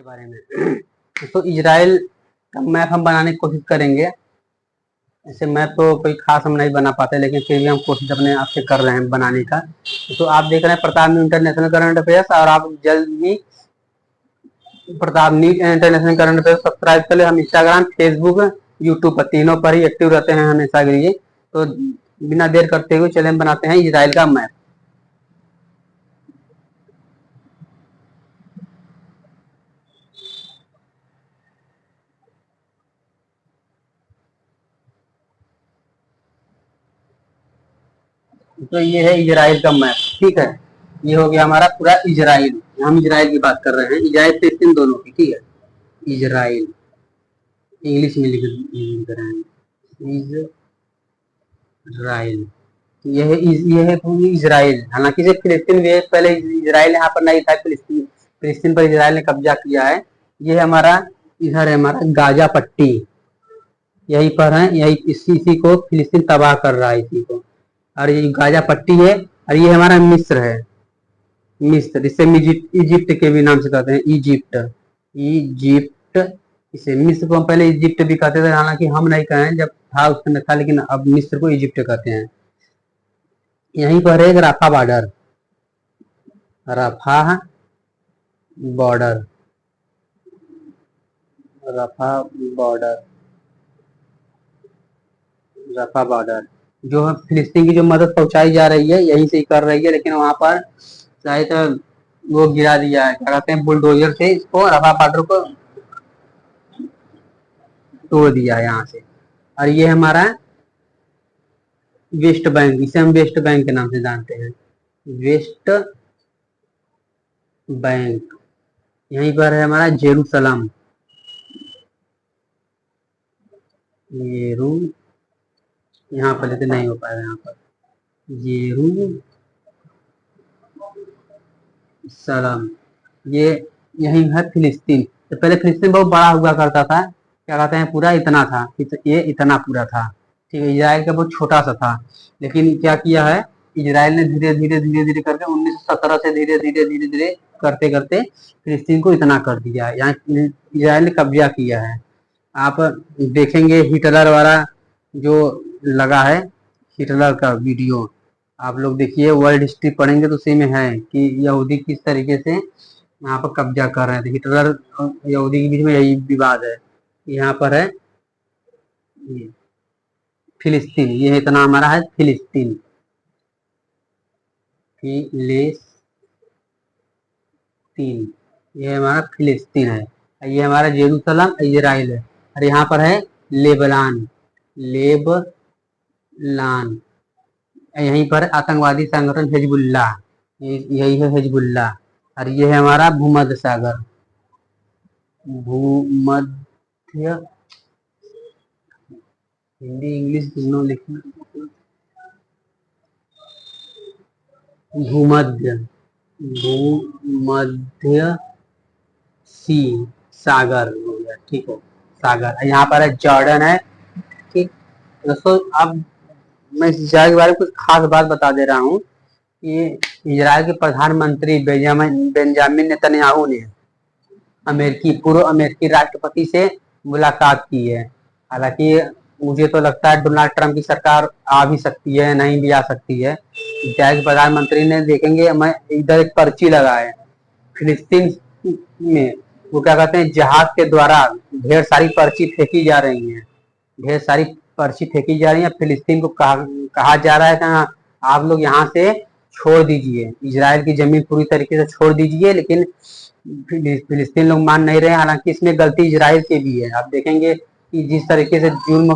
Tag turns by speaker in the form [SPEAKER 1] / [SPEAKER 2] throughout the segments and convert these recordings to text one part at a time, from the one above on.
[SPEAKER 1] बारे में। तो इजराइल का मैप हम बनाने की कोशिश करेंगे। ऐसे मैप तो कोई खास हम नहीं बना पाते, लेकिन फिर भी हम कोशिश अपने आप से कर रहे हैं बनाने का। तो आप देख रहे हैं Pratap news international current affairs, और आप जल्द ही Pratap news international current affairs subscribe कर ले। हम इंस्टाग्राम, फेसबुक, यूट्यूब पर तीनों पर ही एक्टिव रहते हैं हमेशा के लिए। तो बिना देर करते हुए चले हम बनाते हैं इजराइल का मैप। तो ये है इजराइल का मैप, ठीक है। ये हो गया हमारा पूरा इजराइल। हम इजराइल की बात कर रहे हैं, इजराइल फिलिस्तीन दोनों की, ठीक है। इजराइल इंग्लिश में लिख रहे हैं, इजराइल। ये है पूरी इजराइल। हालांकि सिर्फ फिलिस्तीन भी है, पहले इजराइल यहाँ पर नहीं था, फिलिस्तीन फिलिस्तीन पर इजराइल ने कब्जा किया है। ये हमारा इधर है हमारा गाजा पट्टी, यहीं पर है, यही इसी को फिलिस्तीन तबाह कर रहा है इसी को। और ये गाजा पट्टी है, और ये हमारा मिस्र है, मिस्र, जिसे इजिप्ट के भी नाम से कहते हैं, इजिप्ट। इजिप्ट, इसे मिस्र को हम पहले इजिप्ट भी कहते थे, हालांकि हम नहीं कहें, जब था उस समय था, लेकिन अब मिस्र को इजिप्ट कहते हैं। यहीं पर है रफा बॉर्डर, रफा बॉर्डर, रफा बॉर्डर, रफा बॉर्डर, जो फिलिस्तीन की जो मदद पहुंचाई जा रही है यहीं से ही कर रही है, लेकिन वहां पर शायद वो गिरा दिया है, क्या कहते हैं, बुलडोजर से इसको, रफा बॉर्डर को तोड़ दिया है यहाँ से। और ये हमारा वेस्ट बैंक, इसे हम वेस्ट बैंक के नाम से जानते हैं, वेस्ट बैंक। यहीं पर है हमारा जेरूसलम, यहाँ पर लेते नहीं हो पाएगा, यहाँ पर जेरूसलम, ये यही है फिलिस्तीन। तो पहले फिलिस्तीन बहुत बड़ा हुआ करता था, क्या कहते हैं, पूरा इतना था, ये इतना पूरा था, ठीक है। इजराइल का बहुत छोटा सा था, लेकिन क्या किया है इजराइल ने, धीरे धीरे करके 1917 से धीरे धीरे करते करते फिलिस्तीन को इतना कर दिया। यहाँ इजराइल ने कब्जा किया है। आप देखेंगे हिटलर वाला जो लगा है, हिटलर का वीडियो आप लोग देखिए, वर्ल्ड हिस्ट्री पढ़ेंगे तो उसी में है कि यहूदी किस तरीके से यहाँ पर कब्जा कर रहे थे। हिटलर और यहूदी के बीच में यही विवाद है। यहाँ पर है फिलिस्तीन, ये इतना हमारा है फिलिस्तीन, ये हमारा फिलिस्तीन है। ये हमारा जेरूसलम इजराइल है। और यहाँ पर है लेबनान, यहीं पर आतंकवादी संगठन हिजबुल्लाह, यही है हिजबुल्लाह। और ये है हमारा भूमध्य सागर, भूमध्य, हिंदी इंग्लिश दोनों लिखना, भूमध्य सी सागर हो गया, ठीक है, सागर। यहाँ पर है जॉर्डन है, ठीक दोस्तों। अब मैं इस इजराइल के बारे में कुछ खास बात बता दे रहा हूँ कि इजराइल के प्रधानमंत्री बेंजामिन नेतन्याहू ने पूर्व अमेरिकी राष्ट्रपति से मुलाकात की है। हालांकि मुझे तो लगता है डोनाल्ड ट्रंप की सरकार आ भी सकती है, नहीं भी आ सकती है। इजराइल के प्रधानमंत्री ने, देखेंगे मैं इधर एक पर्ची लगा है फिलिस्तीन में, वो क्या कहते हैं, जहाज के द्वारा ढेर सारी पर्ची फेंकी जा रही है, ढेर सारी पर्ची फेंकी जा रही है। फिलिस्तीन को कहा जा रहा है कि आप लोग यहाँ से छोड़ दीजिए, इजराइल की जमीन पूरी तरीके से छोड़ दीजिए, लेकिन फिलिस्तीन लोग मान नहीं रहे। हालांकि इसमें गलती इजराइल की भी है। आप देखेंगे कि जिस तरीके से जुल्म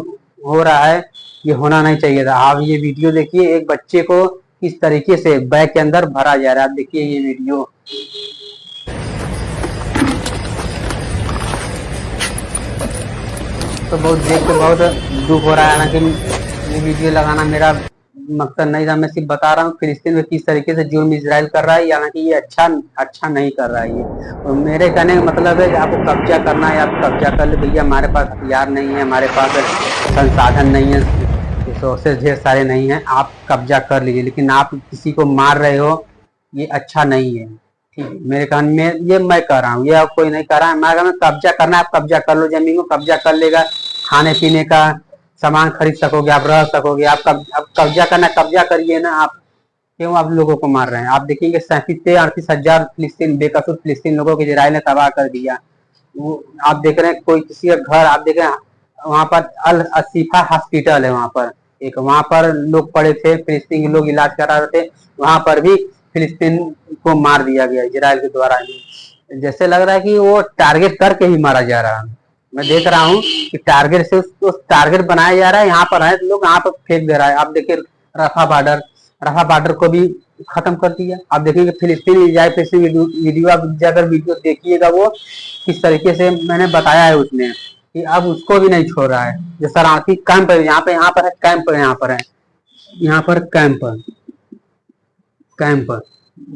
[SPEAKER 1] हो रहा है, ये होना नहीं चाहिए था। आप ये वीडियो देखिए, एक बच्चे को किस तरीके से बैग के अंदर भरा जा रहा है, आप देखिए ये वीडियो। तो बहुत देख के बहुत दुख हो रहा है। हालांकि ये वीडियो लगाना मेरा मकसद नहीं था, मैं सिर्फ बता रहा हूँ फिलिस्तीन में किस तरीके से जुर्म इजराइल कर रहा है। हालांकि ये अच्छा नहीं कर रहा है ये। और मेरे कहने का मतलब है कि आपको कब्जा करना है, आप कब्जा कर ले भैया, हमारे पास हथियार नहीं है, हमारे पास संसाधन नहीं है, रिसोर्सेज ढेर सारे नहीं है, आप कब्जा कर लीजिए, लेकिन आप किसी को मार रहे हो, ये अच्छा नहीं है। ठीक है, मेरे कान में ये मैं कह रहा हूँ, ये अब कोई नहीं कह रहा है। मैं अगर कब्जा करना है, आप कब्जा कर लो, जमीन को कब्जा कर लेगा, खाने पीने का सामान खरीद सकोगे, आप रह सकोगे। आप कब्जा करना, कब्जा करिए ना। आप क्यों आप लोगों को मार रहे हैं? आप देखेंगे 37-38 हजार फिलिस्तीन, बेकसूर फिलिस्तीन लोगों को इजराइल ने तबाह कर दिया। वो आप देख रहे हैं, कोई किसी का घर आप देख रहे हैं, वहां पर अल असीफा हॉस्पिटल है, वहां पर एक, वहां पर लोग पड़े थे, फिलिस्तीन के लोग इलाज करा रहे थे, वहां पर भी फिलिस्तीन को मार दिया गया इजराइल के द्वारा। जैसे लग रहा है कि वो टारगेट करके ही मारा जा रहा है। मैं देख रहा हूँ कि टारगेट से उसको टारगेट बनाया जा रहा है। यहाँ पर है तो लोग यहाँ पर फेंक दे रहा है। आप देखिए रफा बॉर्डर, रफा बॉर्डर को भी खत्म कर दिया। आप देखिए फिलिस्तीन इजराइल फिलिस्तीन वीडियो, आप अगर वीडियो देखिएगा वो किस तरीके से मैंने बताया है उसने, कि अब उसको भी नहीं छोड़ रहा है। जो शरणार्थी कैंप है यहाँ पर है, कैंप यहाँ पर है, यहाँ पर कैंप कैंप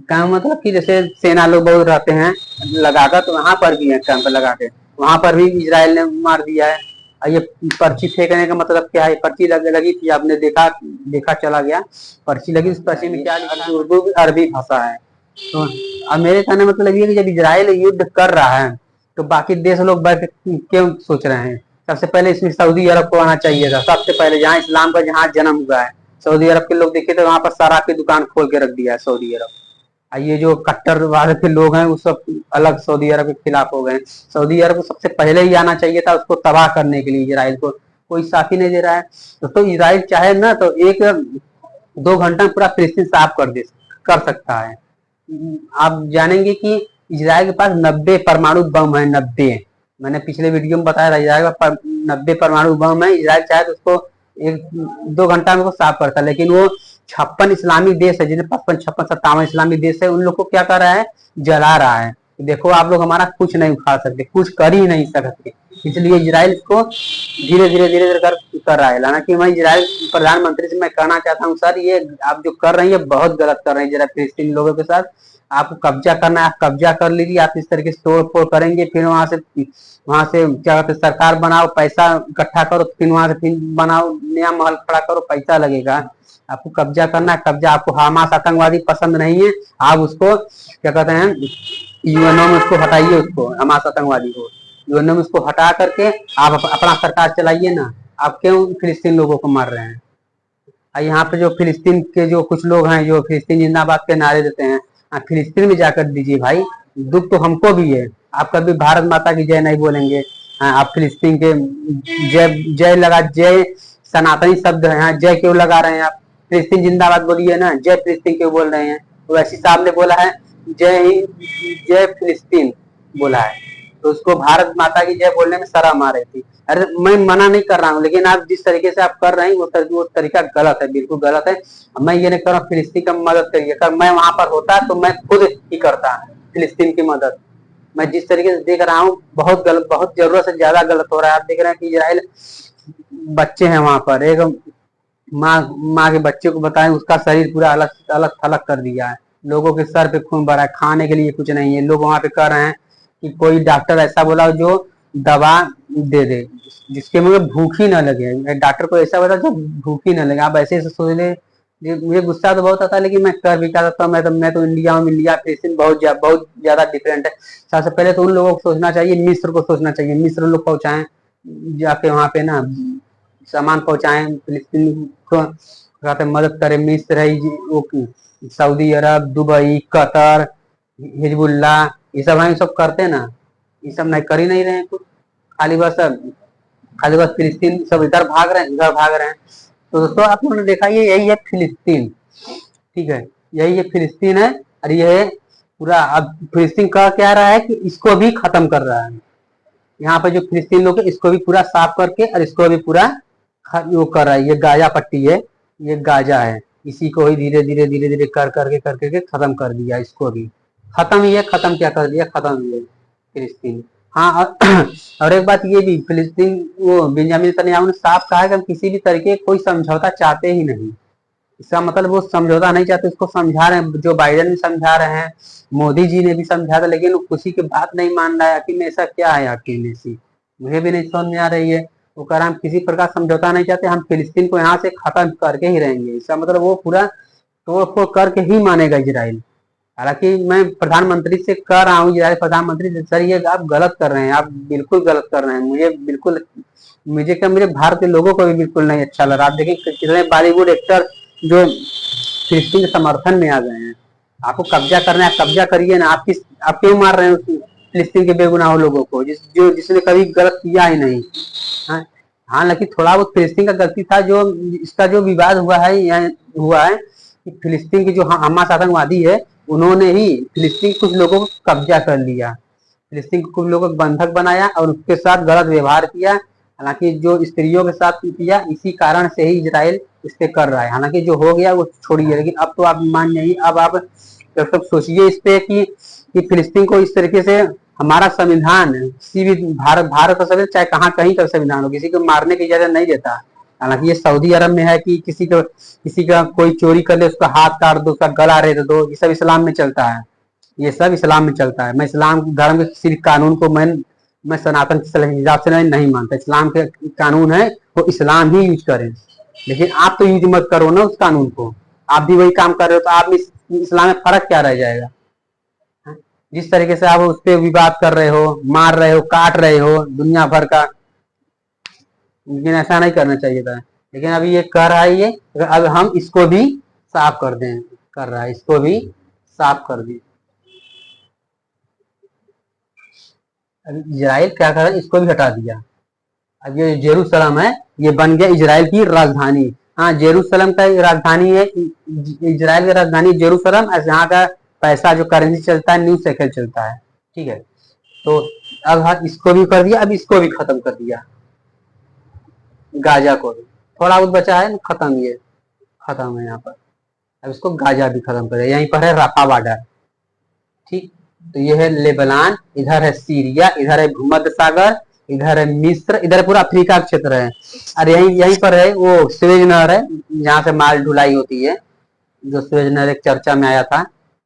[SPEAKER 1] कैंप मतलब कि जैसे सेना लोग बहुत रहते हैं लगाकर, तो वहां पर भी है कैंप लगा के, वहां पर भी इजराइल ने मार दिया है। और ये पर्ची फेंकने का मतलब क्या है? पर्ची लगी थी, आपने देखा देखा चला गया, पर्ची लगी, उस पर्ची में क्या लिखा है? उर्दू अरबी भाषा है। तो अब मेरे कहने मतलब ये कि जब इजराइल युद्ध कर रहा है तो बाकी देश लोग बैठ क्यों सोच रहे हैं? सबसे पहले इसमें सऊदी अरब को आना चाहिए था, सबसे पहले, जहाँ इस्लाम का जहाँ जन्म हुआ है। सऊदी अरब के लोग देखिए तो वहां पर शराब की दुकान खोल के रख दिया है सऊदी अरब। ये जो कट्टर वाले के लोग हैं वो सब अलग सऊदी अरब के खिलाफ हो गए। सऊदी अरब को सबसे पहले ही आना चाहिए था उसको तबाह करने के लिए, इजराइल को कोई साथ ही नहीं दे रहा है। तो इजराइल चाहे ना तो 1-2 घंटा में पूरा फिलिस्तीन साफ कर सकता है। आप जानेंगे कि इजराइल के पास 90 परमाणु बम है, 90। मैंने पिछले वीडियो में बताया था, इजराइल का 90 परमाणु बम है। इजराइल चाहे तो उसको 1-2 घंटा में वो साफ करता है, लेकिन वो 56 इस्लामिक देश है, जिन्हें 55-56-57 इस्लामिक देश है, उन लोग को क्या कर रहा है? जला रहा है। देखो आप लोग हमारा कुछ नहीं उखाड़ सकते, कुछ कर ही नहीं सकते। इसलिए इजराइल इसको धीरे धीरे धीरे धीरे कर रहा है। हालांकि मैं इजराइल प्रधानमंत्री से मैं कहना चाहता हूँ, सर ये आप जो कर रहे हैं ये बहुत गलत कर रहे हैं। जरा फिलिस्तीनी लोगों के साथ आपको कब्जा करना है, आप कब्जा कर लीजिए। आप इस तरीके से तोड़ फोड़ करेंगे, फिर वहां से क्या कहते हैं, सरकार बनाओ, पैसा इकट्ठा करो, फिर वहां से फिर बनाओ, नया महल खड़ा करो, पैसा लगेगा। आपको कब्जा करना है, कब्जा। आपको हमास आतंकवादी पसंद नहीं है, आप उसको क्या कहते हैं, यूएनओ में उसको हटाइए, उसको हमास आतंकवादी को यूएनओ में उसको हटा करके आप अपना सरकार चलाइए ना। आप क्यों फिलिस्तीन लोगों को मार रहे हैं? यहाँ पे जो फिलिस्तीन के जो कुछ लोग हैं जो फिलिस्तीन जिंदाबाद के नारे देते हैं, फिलिस्तीन में जाकर दीजिए भाई। दुख तो हमको भी है। आप कभी भारत माता की जय नहीं बोलेंगे, आप फिलिस्तीन के जय जय लगा, जय सनातनी शब्द है, जय क्यों लगा रहे हैं आप? फिलिस्तीन जिंदाबाद बोलिए ना, जय फिलिस्तीन क्यों बोल रहे हैं? तो वैसी साहब ने बोला है जय हिंद जय फिलिस्तीन बोला है, तो उसको भारत माता की जय बोलने में शर्म आ रही थी। अरे मैं मना नहीं कर रहा हूँ, लेकिन आप जिस तरीके से आप कर रहे हैं वो तरीका गलत है, बिल्कुल गलत है। मैं ये नहीं कर रहा हूँ फिलिस्तीन का मदद करिए, अगर मैं वहां पर होता तो मैं खुद ही करता फिलिस्तीन की मदद। मैं जिस तरीके से देख रहा हूँ बहुत गलत, बहुत जरूरत से ज्यादा गलत हो रहा है। आप देख रहे हैं कि इजराइल बच्चे हैं वहां पर, एक माँ के बच्चे को बताएं, उसका शरीर पूरा अलग अलग थलग कर दिया है। लोगों के सर पे खून भरा है, खाने के लिए कुछ नहीं है। लोग वहां पे कह रहे हैं कि कोई डॉक्टर ऐसा बोला जो दवा दे दे जिसके मुझे भूख ही ना लगे। डॉक्टर को ऐसा बता जो भूख ही ना लगे। आप ऐसे सोच ले, मुझे गुस्सा तो बहुत आता है, लेकिन मैं कर भी क्या सकता हूँ। मैं तो इंडिया में, इंडिया फिलिस्तीन बहुत ज्यादा डिफरेंट है। सबसे पहले तो उन लोगों को सोचना चाहिए, मिस्र को सोचना चाहिए, मिस्र लोग पहुंचाएं जाके वहां पे ना सामान पहुंचाएं, फिलिस्तीन को मदद करें। मिस्र है, सऊदी अरब, दुबई, कतर, हिजबुल्ला, ये सब है, सब करते ना, ये सब नहीं कर ही नहीं रहे हैं कुछ। खाली बस फिलिस्तीन सब इधर भाग रहे हैं, इधर भाग रहे हैं। तो दोस्तों आप लोगों ने देखा ये यही है फिलिस्तीन, ठीक है, यही ये फिलिस्तीन है। और ये पूरा अब फिलिस्तीन कह क्या रहा है कि इसको भी खत्म कर रहा है। यहाँ पे जो फिलिस्तीन लोग है इसको भी पूरा साफ करके और इसको भी पूरा वो कर रहा है। ये गाजा पट्टी है, ये गाजा है, इसी को ही धीरे धीरे धीरे धीरे कर करके खत्म कर दिया। इसको भी खत्म ही है, खत्म क्या कर दिया, खत्म ही है फिलिस्तीन। हाँ और एक बात ये भी, फिलिस्तीन वो बेंजामिन नेतन्याहू ने साफ कहा है कि हम किसी भी तरीके कोई समझौता चाहते ही नहीं। इसका मतलब वो समझौता नहीं चाहते, उसको समझा रहे हैं, जो बाइडेन भी समझा रहे हैं, मोदी जी ने भी समझा था, लेकिन वो किसी की बात नहीं मान रहा है। आखिर में ऐसा क्या है, आखिर में सी मुझे भी नहीं समझ में आ रही है। वो कह रहा हम किसी प्रकार समझौता नहीं चाहते, हम फिलिस्तीन को यहाँ से खत्म करके ही रहेंगे। इसका मतलब वो पूरा तोड़ फोड़ करके ही मानेगा इजराइल। हालांकि मैं प्रधानमंत्री से कह रहा हूँ, इजराइल प्रधानमंत्री से, सर ये आप गलत कर रहे हैं, आप बिल्कुल गलत कर रहे हैं। मुझे बिल्कुल, मुझे क्या, मेरे भारत के लोगों को भी बिल्कुल नहीं अच्छा लगा। आप देखिए कितने बॉलीवुड एक्टर जो फिलिस्तीन के समर्थन में आ गए हैं। आपको कब्जा करना है, कब्जा करिए ना। आप क्यों मार रहे हैं फिलिस्तीन के बेगुनाह लोगों को, जिसने कभी गलत किया ही नहीं। हाँ, हालांकि थोड़ा बहुत फिलिस्तीन का गलती था। जो इसका जो विवाद हुआ है, यहाँ हुआ है कि फिलिस्तीन के जो हमास आतंकवादी है, उन्होंने ही फिलिस्तीन के कुछ लोगों को कब्जा कर लिया, फिलिस्तीन के कुछ लोगों को बंधक बनाया और उसके साथ गलत व्यवहार किया। हालांकि जो स्त्रियों के साथ किया, इसी कारण से ही इजराइल इस पे कर रहा है। हालांकि जो हो गया वो छोड़िए, लेकिन अब तो आप मान जाइए, अब आप जब तक सोचिए इस पे कि फिलिस्तीन को इस तरीके से, हमारा संविधान किसी भी भारत का संविधान, चाहे कहाँ कहीं का संविधान हो, किसी को मारने की इजाजत नहीं देता। हालांकि ये सऊदी अरब में है कि किसी का कोई चोरी कर ले, उसका हाथ काट दो, उसका गला रेत दो, ये सब इस्लाम में चलता है। ये सब इस्लाम में चलता है। मैं इस्लाम धर्म के किसी कानून को मैं सनातन हिसाब से नहीं मानता। इस्लाम के कानून है वो इस्लाम ही यूज करें, लेकिन आप तो यूज मत करो ना उस कानून को। आप भी वही काम कर रहे हो, तो आप इस्लाम में फर्क क्या रह जाएगा? जिस तरीके से आप उस पर विवाद कर रहे हो, मार रहे हो, काट रहे हो दुनिया भर का, लेकिन ऐसा नहीं करना चाहिए था। लेकिन अभी ये कर रहा है, ये अब हम इसको भी साफ कर दें, कर रहा है, इसको भी साफ कर दी। इजराइल क्या कर रहा है, इसको भी हटा दिया। अब ये जेरूसलम है, ये बन गया इजराइल की राजधानी। हाँ, जेरूसलम का राजधानी है, इजराइल की राजधानी जेरूसलम। यहाँ का पैसा जो करेंसी चलता है, न्यू शेकेल चलता है, ठीक है। तो अब इसको भी कर दिया, अब इसको भी खत्म कर दिया, गाजा को भी। थोड़ा बहुत बचा है, खत्म, ये खत्म है यहाँ पर। अब इसको गाजा भी खत्म कर दिया। यहीं पर है राफा बॉर्डर, ठीक। तो ये है लेबनान, इधर है सीरिया, इधर है भूमध्य सागर, इधर है मिस्र, इधर पूरा अफ्रीका का क्षेत्र है। और यहीं पर है वो स्वेज नहर है, जहाँ से माल ढुलाई होती है, जो स्वेज नहर एक चर्चा में आया था।